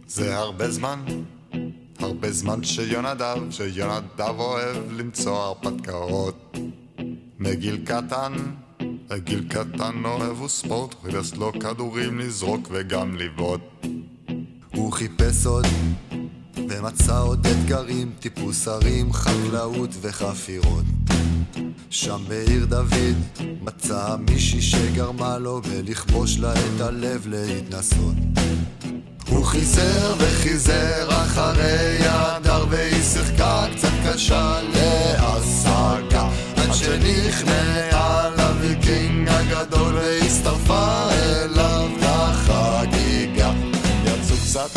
זה הרבה זמן שיונדב אוהב למצוא הרפתקאות. מגיל קטן אוהב הוא ספורט, חילס לו כדורים לזרוק וגם לבעוט. הוא חיפש עוד ומצא עוד אתגרים, טיפוס הרים, חקלאות וחפירות. שם בעיר דוד מצא מישהי שגרמה לו ולכבוש לה את הלב להתנסות. הוא חיזר אחרי הדר והיא שיחקה קצת קשה להשגה, עד שנכנעה לוויקינג הגדול והצטרפה אליו לחגיגה. יצאו קצת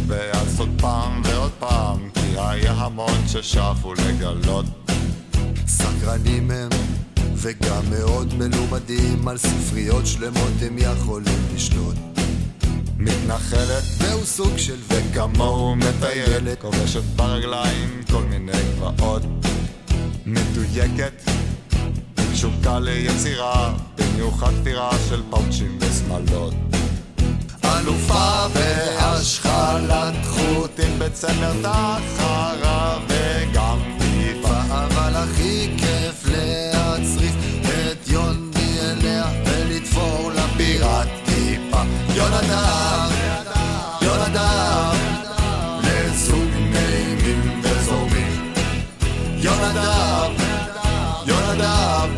ואז עוד פעם ועוד פעם, כי היה המון ששאפו לגלות. סקרנים הם וגם מאוד מלומדים, על ספריות שלמות הם יכולים לשלוט. מתנחלת והוא סוג של וכמוהו מטיילת, כובשת ברגליים כל מיני גבעות. מדויקת, תשוקה ליצירה, במיוחד תפירה של פאוצ'ים ושמלות. אלופה בהשחלת חוטים בצמר תחרה וגם טיפה, אבל הכי כיף להצריף את יונדי אליה ולתפור לפירת טיפה. יונדב לזוג נעימים וזורמים. יונדב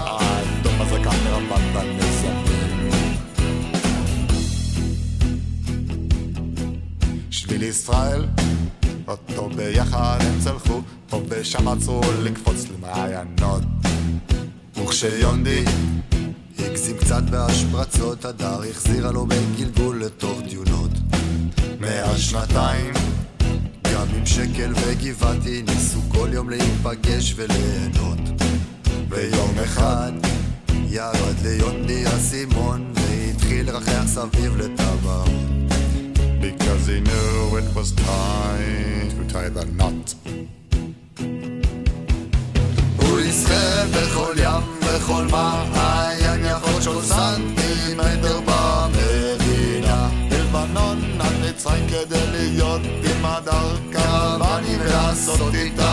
האדום הזקן מרמת הנזמים. שביל ישראל אותו ביחד הם צלחו, פה ושם עצרו לקפוץ למעיינות. וכשיונדי הגזים קצת בהשפרצות, הדר החזירה לו בגלגול לתוך דיונות. 100 שנתיים גם עם שקל וגבעתי ניסו כל יום להיפגש וליהנות. ביום אחד ירד ליונדי הסימון והתחיל רחח סביב לטבעות. because he knew it was time to tie the knot. הוא ישחה בכל ים וכל מעיין, יכול של סנטימטר במדינה. בלבנון עד מצרים כדי להיות עם הדר קרבני ולעשות איתה